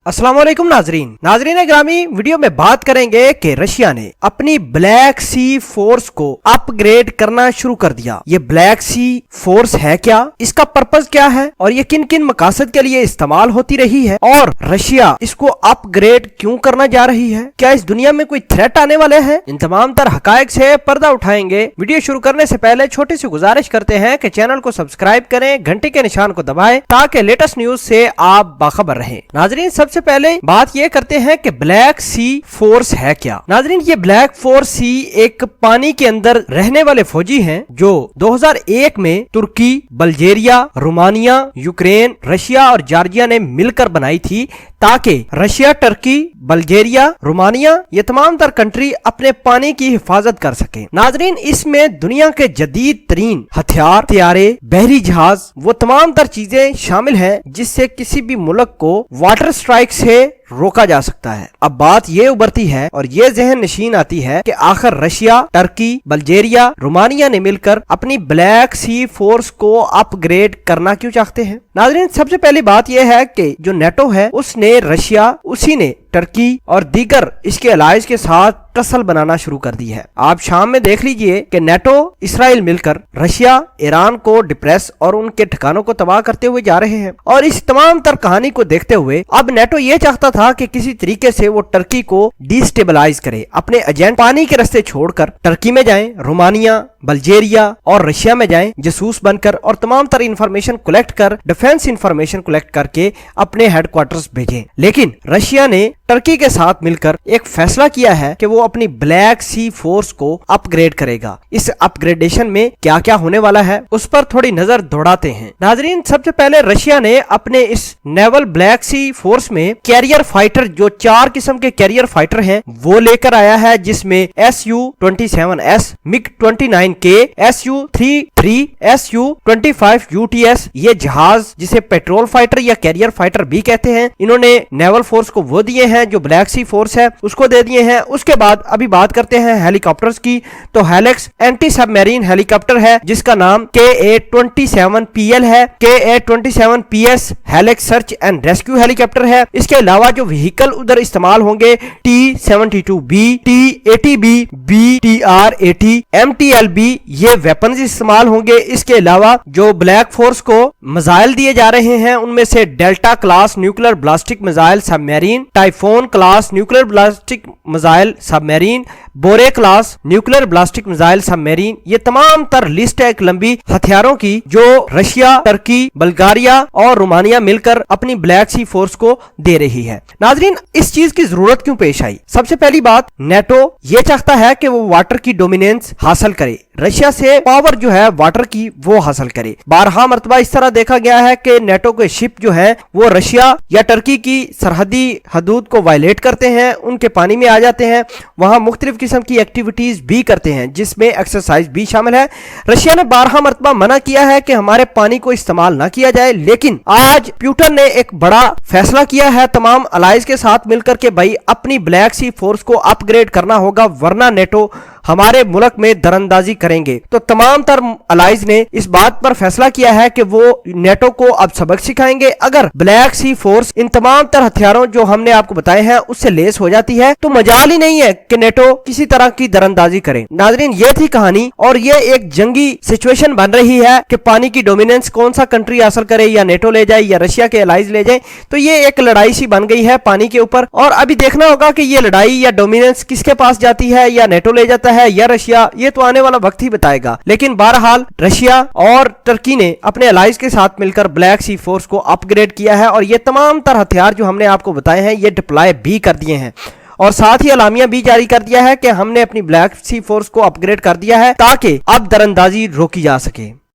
अस्सलाम वालेकुम नाजरीन ग्रामी, वीडियो में बात करेंगे कि रशिया ने अपनी ब्लैक सी फोर्स को अपग्रेड करना शुरू कर दिया। ये ब्लैक सी फोर्स है क्या, इसका पर्पस क्या है और ये किन किन मकासद के लिए इस्तेमाल होती रही है और रशिया इसको अपग्रेड क्यों करना जा रही है। क्या इस दुनिया में कोई थ्रेट आने वाले हैं? इन तमाम तर हकायक से पर्दा उठाएंगे। वीडियो शुरू करने से पहले छोटी सी गुजारिश करते हैं कि चैनल को सब्सक्राइब करें, घंटे के निशान को दबाएं ताकि लेटेस्ट न्यूज से आप बाखबर रहें। नाजरीन, सबसे पहले बात ये करते हैं कि ब्लैक सी फोर्स है क्या। नाजरीन, ये ब्लैक फोर्स सी एक पानी के अंदर रहने वाले फौजी हैं जो 2001 में तुर्की, बल्गेरिया, रोमानिया, यूक्रेन, रशिया और जॉर्जिया ने मिलकर बनाई थी ताकि रशिया, टर्की, बल्गेरिया, रोमानिया ये तमाम तर कंट्री अपने पानी की हिफाजत कर सके। नाजरीन, इसमें दुनिया के जदीद तरीन हथियार, तैयारे, बहरी जहाज वो तमाम तर चीजें शामिल हैं जिससे किसी भी मुल्क को वाटर स्ट्राइक से रोका जा सकता है। अब बात ये उभरती है और ये जहन नशीन आती है कि आखिर रशिया, टर्की, बल्गेरिया, रोमानिया ने मिलकर अपनी ब्लैक सी फोर्स को अपग्रेड करना क्यों चाहते हैं। नाज़रीन, सबसे पहली बात यह है कि जो नेटो है उसने रशिया, उसी ने टर्की और दीगर इसके अलाइज के साथ टसल बनाना शुरू कर दी है। आप शाम में देख लीजिए कि नेटो, इसराइल मिलकर रशिया, ईरान को डिप्रेस और उनके ठिकानों को तबाह करते हुए जा रहे हैं। और इस तमाम तर कहानी को देखते हुए अब नेटो ये चाहता था कि किसी तरीके से वो टर्की को डिस्टेबलाइज करे, अपने एजेंट पानी के रास्ते छोड़कर टर्की में जाएं, रोमानिया, बल्गेरिया और रशिया में जाएं जासूस बनकर और तमाम तर इंफॉर्मेशन कलेक्ट कर, डिफेंस इंफॉर्मेशन कलेक्ट करके अपने हेडक्वार्टर्स भेजें। लेकिन रशिया ने टर्की के साथ मिलकर एक फैसला किया है कि वो अपनी ब्लैक सी फोर्स को अपग्रेड करेगा। इस अपग्रेडेशन में क्या क्या होने वाला है उस पर थोड़ी नजर दौड़ाते हैं। नाजरीन, सबसे पहले रशिया ने अपने इस नेवल ब्लैक सी फोर्स में कैरियर फाइटर, जो 4 किस्म के कैरियर फाइटर हैं, वो लेकर आया है, जिसमें Su-27S, MiG-29K, Su-33, Su-25 UTS ये जहाज जिसे पेट्रोल फाइटर या कैरियर फाइटर भी कहते हैं, इन्होंने नेवल फोर्स को वो दिए हैं जो ब्लैक सी फोर्स है उसको दे दिए हैं। उसके बाद अभी बात करते हैं हेलीकॉप्टर्स की, तो हेलेक्स एंटी सबमरीन हेलीकॉप्टर है जिसका नाम KA-27PL है। KA-27PS helix search and rescue helicopter है। इसके अलावा जो व्हीकल उधर इस्तेमाल होंगे T-72B, T-80B, BTR-80, MTLB ये वेपन्स इस्तेमाल होंगे। इसके अलावा जो ब्लैक फोर्स को मिसाइल दिए जा रहे हैं उनमें से delta class nuclear ballistic missile submarine, typhoon class nuclear ballistic missile submarine, Borei class nuclear ballistic missile submarine, ये तमाम तर लिस्ट है एक लंबी हथियारों की जो रशिया, टर्की, बल्गारिया और रोमानिया मिलकर अपनी ब्लैक सी फोर्स को दे रही है। नाजरीन, इस चीज की जरूरत क्यों पेश आई? सबसे पहली बात, नेटो ये चाहता है कि वो वाटर की डोमिनेंस हासिल करे, रशिया से पावर जो है वाटर की वो हासिल करे। 12 मरतबा इस तरह देखा गया है कि नेटो के शिप जो है वो रशिया या टर्की की सरहदी हदूद को वायलेट करते हैं, उनके पानी में आ जाते हैं, वहां मुख्तलिफ किस्म की एक्टिविटीज भी करते हैं जिसमें एक्सरसाइज भी शामिल है। रशिया ने 12 मरतबा मना किया है कि हमारे पानी को इस्तेमाल ना किया जाए, लेकिन आज पुतिन ने एक बड़ा फैसला किया है तमाम अलाइज के साथ मिलकर के भाई अपनी ब्लैक सी फोर्स को अपग्रेड करना होगा वरना नेटो हमारे मुल्क में दरअंदाजी करेंगे। तो तमाम तर अलाइज ने इस बात पर फैसला किया है कि वो नेटो को अब सबक सिखाएंगे। अगर ब्लैक सी फोर्स इन तमाम तर हथियारों जो हमने आपको बताए हैं उससे लेस हो जाती है तो मजाल ही नहीं है कि नेटो किसी तरह की दरअंदाजी करे। नाजरीन, ये थी कहानी और ये एक जंगी सिचुएशन बन रही है कि पानी की डोमिनेंस कौन सा कंट्री हासिल करे, या नेटो ले जाए या रशिया के अलाइज ले जाए। तो ये एक लड़ाई सी बन गई है पानी के ऊपर और अभी देखना होगा कि ये लड़ाई या डोमिनेंस किसके पास जाती है, या नेटो ले जाता है या रशिया, ये तो आने वाला वक्त ही बताएगा। लेकिन बहरहाल रशिया और टर्की ने अपने अलाइज के साथ मिलकर ब्लैक सी फोर्स को अपग्रेड किया है और ये तमाम तर हथियार जो हमने आपको बताए हैं ये डिप्लॉय भी कर दिए हैं और साथ ही अलामिया भी जारी कर दिया है कि हमने अपनी ब्लैक सी फोर्स को अपग्रेड कर दिया है ताकि अब दरअंदाजी रोकी जा सके।